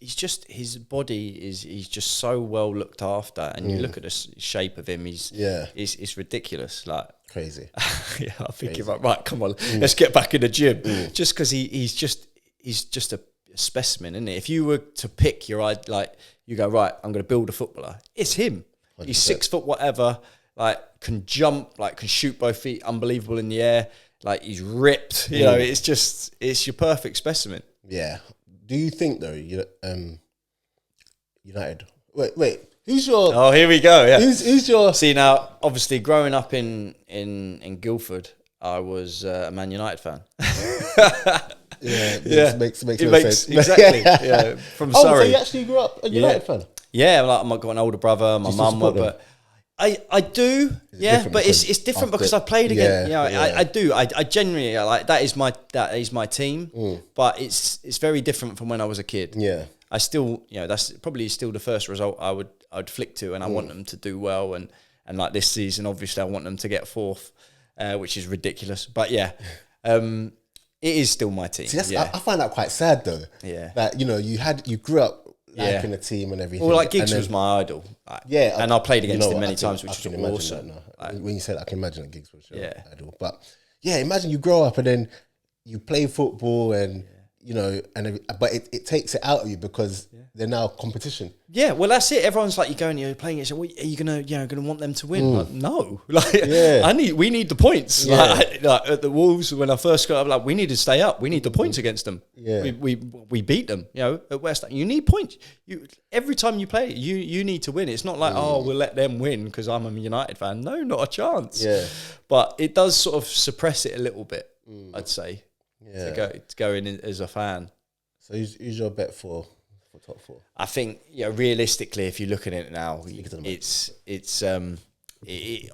just, his body he's just so well looked after. And you look at the shape of him, it's ridiculous. Like crazy. Yeah, I think you're right, come on, let's get back in the gym. Just because he's just a specimen, isn't it? If you were to pick your, like, you go, right, I'm going to build a footballer, it's him. 100%. He's 6 foot whatever, like can jump, like can shoot both feet, unbelievable in the air, like he's ripped. You know, it's your perfect specimen. Yeah. Do you think though, United? Wait. Who's your? Oh, here we go. Yeah. Who's your? See now, obviously, growing up in Guildford, I was a Man United fan. Makes no sense. Exactly. Yeah, from Surrey. So you actually grew up a United fan? Yeah, like I've got an older brother. My mum, but I do. But it's different because I played again. I do. I genuinely like that is my team. But it's very different from when I was a kid. Yeah. I still, that's probably still the first result I'd flick to, and I want them to do well, and like this season, obviously, I want them to get fourth, which is ridiculous. But it is still my team. See, I find that quite sad though. Yeah, that you grew up liking a team and everything. Well, like Giggs was my idol. And I played against him many times, which was awesome. When you said that, I can imagine that Giggs was your idol. But imagine you grow up and then you play football and. But it takes it out of you because they're now competition. Yeah, well, that's it. Everyone's like, you're playing it. So, are you gonna want them to win? Like, no, we need the points. Yeah. Like at the Wolves when I first got up, like we need to stay up. We need the points against them. Yeah, we beat them. At West Ham, you need points. Every time you play, you need to win. It's not like we'll let them win because I'm a United fan. No, not a chance. Yeah, but it does sort of suppress it a little bit. I'd say. To go in as a fan. So who's your bet for top 4? I think realistically, if you look at it now, it's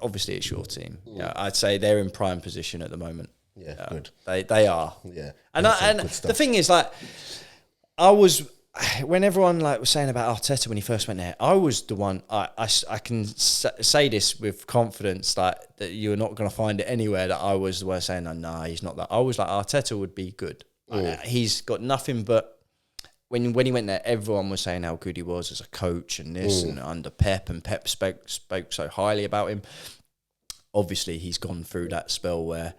obviously it's your team. Yeah, I'd say they're in prime position at the moment. Yeah, good. They are. Yeah, and the thing is, like, when everyone was saying about Arteta when he first went there, I was the one. I can say this with confidence, that you're not going to find it anywhere. That I was the one saying, no, he's not that. I was like, Arteta would be good. He's got nothing but. When he went there, everyone was saying how good he was as a coach and this and under Pep, and Pep spoke so highly about him. Obviously, he's gone through that spell where.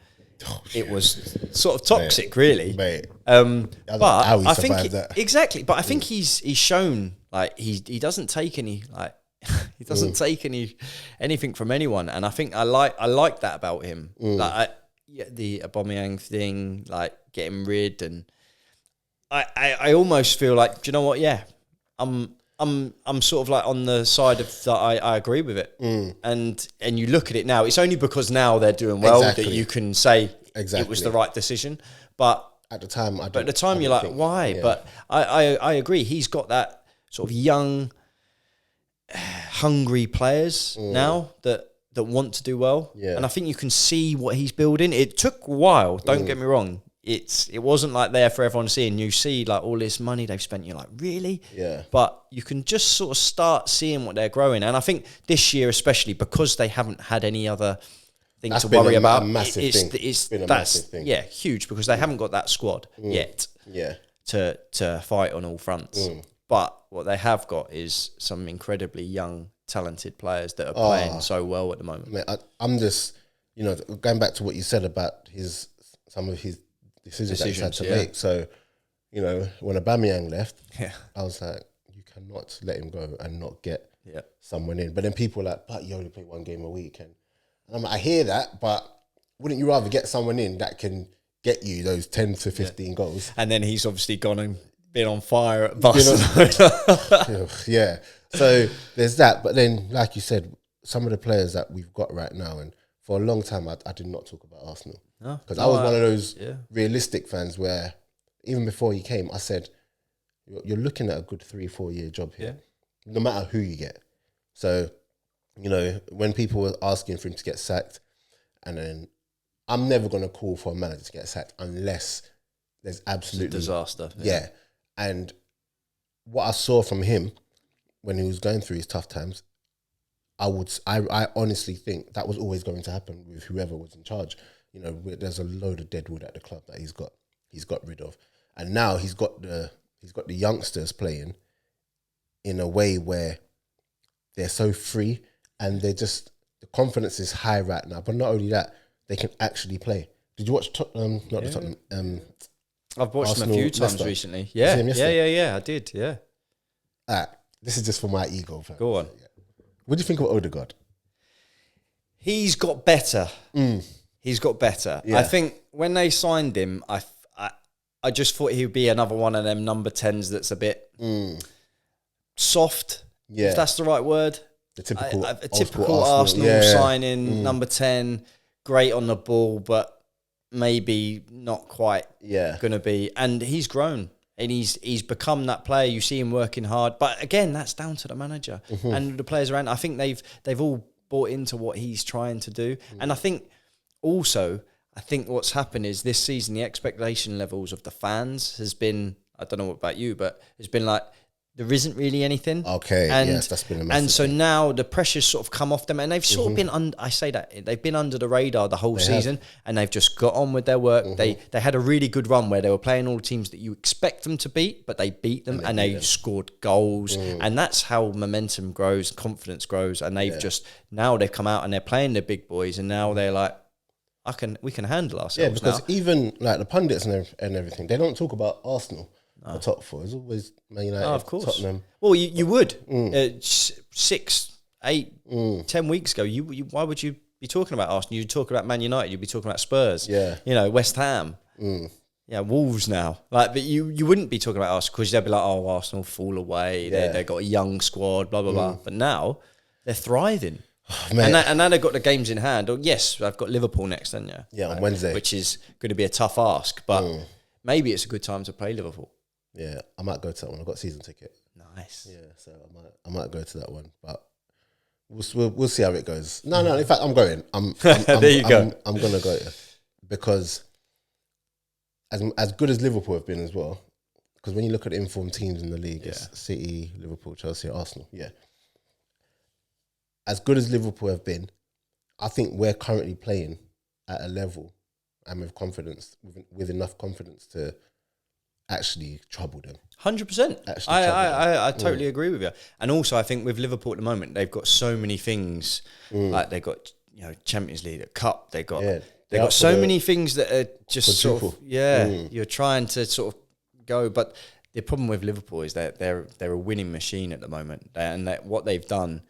It was sort of toxic, really. Mate. But I think that. Exactly. But I think he's shown he doesn't take any he doesn't take anything from anyone, and I think I like that about him. The Aubameyang thing, getting rid, and I almost feel like, do you know what? Yeah, I'm sort of on the side of that. I agree with it, and you look at it now. It's only because now they're doing well that you can say it was the right decision. But at the time, you're like, why? Yeah. But I agree. He's got that sort of young, hungry players now that want to do well, and I think you can see what he's building. It took a while. Don't get me wrong. It wasn't there for everyone to see, and you see all this money they've spent. You're like, really? Yeah. But you can just sort of start seeing what they're growing, and I think this year especially because they haven't had any other thing to worry about. It's been a massive thing. Yeah, huge because they haven't got that squad yet. Yeah. to fight on all fronts. But what they have got is some incredibly young, talented players that are playing so well at the moment. Mate, I'm just, going back to what you said about some of his decisions that he's had to make. So, when Aubameyang left, I was like, you cannot let him go and not get someone in. But then people are like, but you only play one game a week. And I'm like, I hear that, but wouldn't you rather get someone in that can get you those 10 to 15 goals? And then he's obviously gone and been on fire at Barcelona. Yeah. So there's that. But then, like you said, some of the players that we've got right now, and for a long time, I did not talk about Arsenal. Because I was one of those realistic fans where even before he came, I said, you're looking at a good 3-4 year job here, no matter who you get. So, when people were asking for him to get sacked, and then I'm never going to call for a manager to get sacked unless there's absolutely disaster. Yeah. And what I saw from him when he was going through his tough times, I honestly think that was always going to happen with whoever was in charge. There's a load of deadwood at the club that he's got rid of, and now he's got the youngsters playing in a way where they're so free and the confidence is high right now. But not only that, they can actually play. Did you watch Tottenham? The Tottenham. I've watched Arsenal, them a few times Leicester. recently. Yeah, I did. Yeah. This is just for my ego. Go on. What do you think of Odegaard? He's got better. He's got better. Yeah. I think when they signed him, I just thought he would be another one of them number 10s that's a bit soft, if that's the right word. A typical Arsenal signing, number 10, great on the ball, but maybe not quite going to be. And he's grown. And he's become that player. You see him working hard. But again, that's down to the manager and the players around. I think they've all bought into what he's trying to do. And I think what's happened is this season, the expectation levels of the fans has been, I don't know about you, but it's been like, there isn't really anything. Okay, and, yes, that's been a massive And so thing. now the pressure's sort of come off them, and they've sort of been, they've been under the radar the whole season, and they've just got on with their work. They had a really good run where they were playing all the teams that you expect them to beat, but they beat them, and they scored goals. And that's how momentum grows, confidence grows, and they've now they've come out and they're playing the big boys, and now they're like, we can handle ourselves. Yeah, because now. even like the pundits and everything, they don't talk about Arsenal. The top four. It's always Man United, of course. Tottenham. Well, you would 6, 8, 10 weeks ago. Why would you be talking about Arsenal? You'd talk about Man United. You'd be talking about Spurs. Yeah, West Ham. Wolves now. But you wouldn't be talking about Arsenal because they'd be like, oh, Arsenal fall away. They've got a young squad. Blah blah blah. But now they're thriving. And now they've got the games in hand. Yes, I've got Liverpool next, then on Wednesday, which is going to be a tough ask. But maybe it's a good time to play Liverpool. Yeah, I might go to that one. I've got a season ticket. Nice. Yeah, so I might go to that one, but we'll see how it goes. No. In fact, I'm going. There you go. I'm gonna go because as good as Liverpool have been as well. Because when you look at the informed teams in the league, it's City, Liverpool, Chelsea, Arsenal. Yeah. As good as Liverpool have been, I think we're currently playing at a level and with confidence, with enough confidence to actually trouble them. 100%. I totally agree with you. And also, I think with Liverpool at the moment, they've got so many things. Like they've got Champions League, a cup. They've got so many things that are just sort of you're trying to sort of go. But the problem with Liverpool is that they're a winning machine at the moment, and that what they've done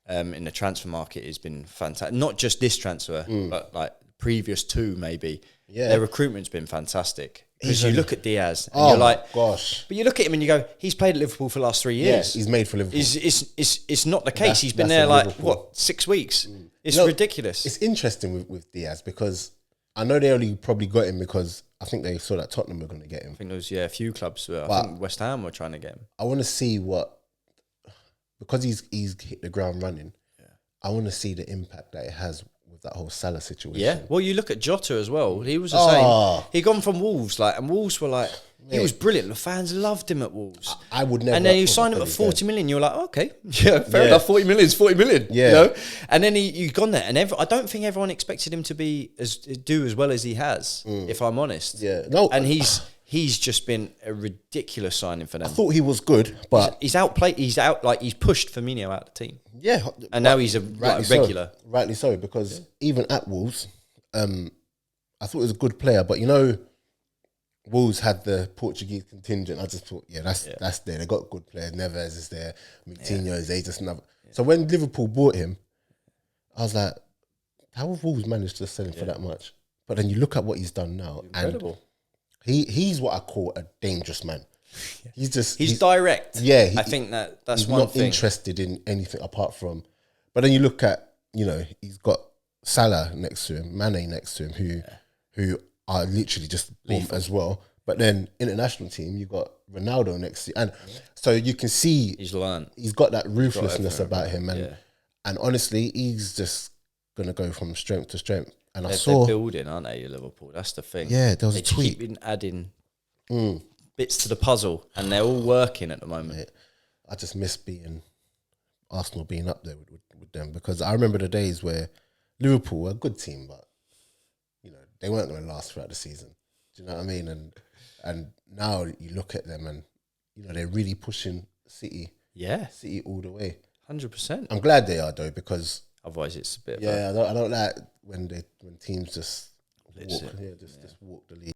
in the transfer market has been fantastic. Not just this transfer, but like previous two maybe. Yeah, their recruitment's been fantastic. Because you look at Diaz and you're like, gosh. But you look at him and you go, he's played at Liverpool for the last 3 years. Yeah, he's made for Liverpool. It's not the case. He's been there like, Liverpool. 6 weeks? It's ridiculous. It's interesting with Diaz because I know they only probably got him because I think they saw that Tottenham were going to get him. I think there was, a few clubs. I think West Ham were trying to get him. I want to see because he's hit the ground running, I want to see the impact that it has with that whole Salah situation. Yeah, well, you look at Jota as well. He was the same. He gone from Wolves, and Wolves were like, he was brilliant. The fans loved him at Wolves. I would never. And then you signed him at 40 million. You're like, okay, fair enough. 40 million is 40 million. Yeah. And then you've gone there, and I don't think everyone expected him to do as well as he has. If I'm honest. Yeah. No. And he's he's just been a ridiculous signing for them. I thought he was good, but he's outplayed. He's pushed Firmino out of the team. Yeah, and now he's a regular. Rightly so, because even at Wolves, I thought he was a good player, but Wolves had the Portuguese contingent. I just thought, that's there. They got good players. Neves is there. Coutinho is there. Just another. So when Liverpool bought him, I was like, how have Wolves managed to sell him for that much? But then you look at what he's done now, Incredible. and he's what I call a dangerous man. He's direct. Yeah, I think that's he's one not thing. interested in anything apart from. But then you look at he's got Salah next to him, Mane next to him, who are literally just boom as well. But then international team, you got Ronaldo next to you, and so you can see he's learned. He's got that ruthlessness about him, and honestly, he's just gonna go from strength to strength. And they're building, aren't they, Liverpool? That's the thing. Yeah, there was a tweet. Keep adding bits to the puzzle, and they're all working at the moment. Mate, I just miss Arsenal being up there with them, because I remember the days where Liverpool were a good team, but they weren't going to last throughout the season. Do you know what I mean? And now you look at them, and they're really pushing City. Yeah, City all the way. 100%. I'm glad they are, though, because otherwise it's a bit. I don't like when teams just walk the league.